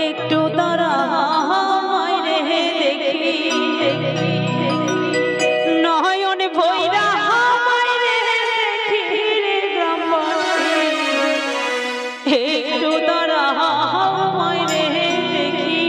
একটু তারা মাইরে দেখি নয়ন ভৈরা মাইরে দেখি রে গ্রামবাসী একটু তারা মাইরে দেখি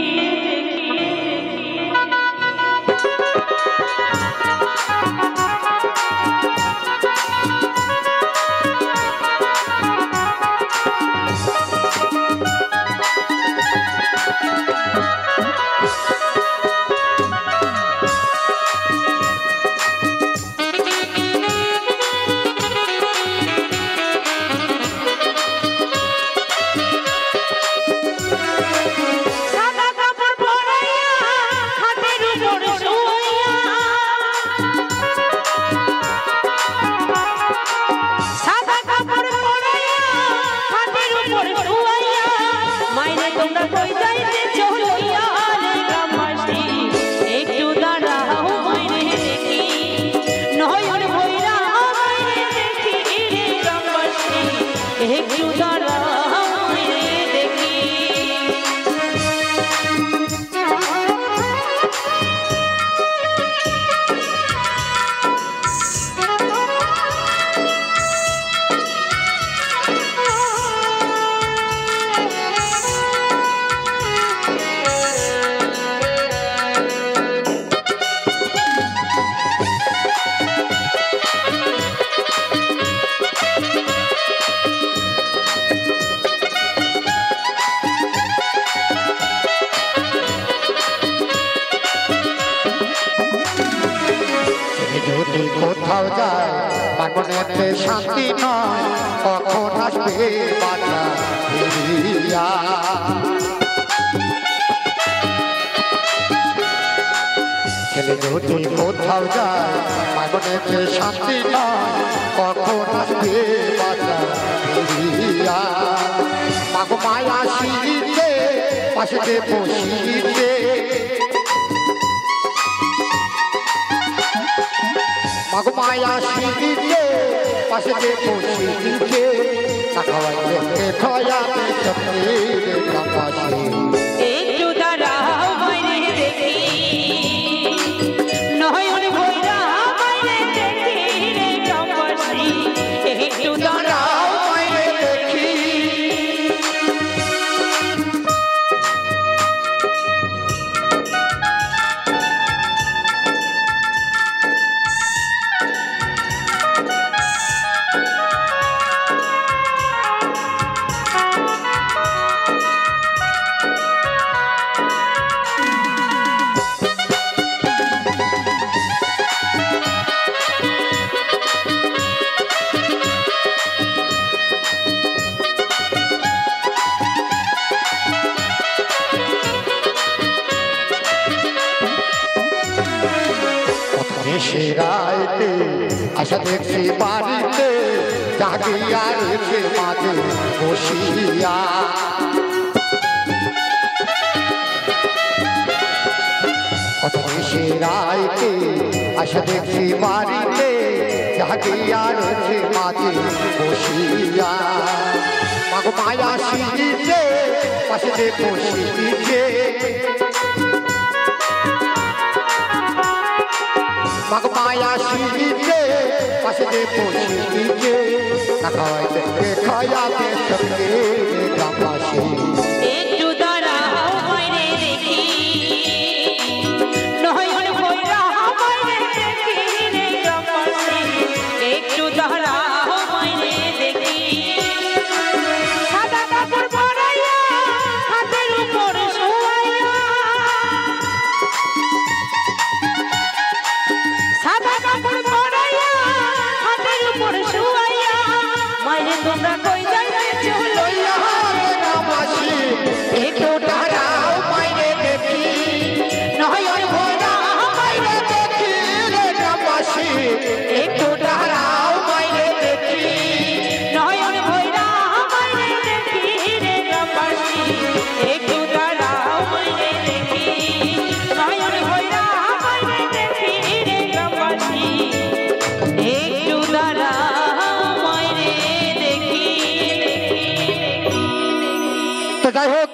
কোথাও যায় মনেতে শান্তি নয় কখন আসবে বাধা ফিরিয়া ছেলে যদি কোথাও যায় মনেতে শান্তি নয় কখন আসবে বাধা ফিরিয়া মাগো মায়া শিরিতে পাশে বসিতে মাগো মায়া শিরিতে পাশে বসিতে না খাওয়াইতে খয়াতে চক্রে গ্রামবাসী একটু দাঁড়াও মাইরে দেখি নয়ন ভৈরা মাইরে দেখি রে গ্রামবাসী একটু দাঁড়াও মাইরে দেখি রাইতে আশা দেখছি বাড়িতে জাগিয়া রেখে মাঝে বসিয়া সে রাইতে আশা দেখছি বাড়িতে জাগিয়া রেখে মাঝে বসিয়া মাগো মায়া শিরিতে পাশে বসিতে মাগো মায়া শিরিতে পাশে বসিতে না খাওয়াইতে খায়াতে সঙ্গে গ্রামবাসী একটু দাঁড়াও মাইরে দেখি নয়ন ভৈরা মাইরে দেখি রে গ্রামবাসী একটু দাঁড়াও মাইরে দেখি সাদা কাপড় পরাইয়া হাতের উপর শোয়াইয়া সাদা কাপড় পরাইয়া হাতের উপর শোয়াইয়া মাইরে তোমরা কই যাইতেছো লইয়া গ্রামবাসী একটু দাঁড়াও মাইরে দেখি নয়ন ভৈরা মাইরে দেখি রে গ্রামবাসী একটু দাঁড়াও মাইরে দেখি নয়ন ভৈরা মাইরে দেখি রে গ্রামবাসী একটু দাঁড়াও মাইরে দেখি নয়ন ভৈরা মাইরে দেখি রে গ্রামবাসী একটু দাঁড়াও মাইরে দেখি যাই হোক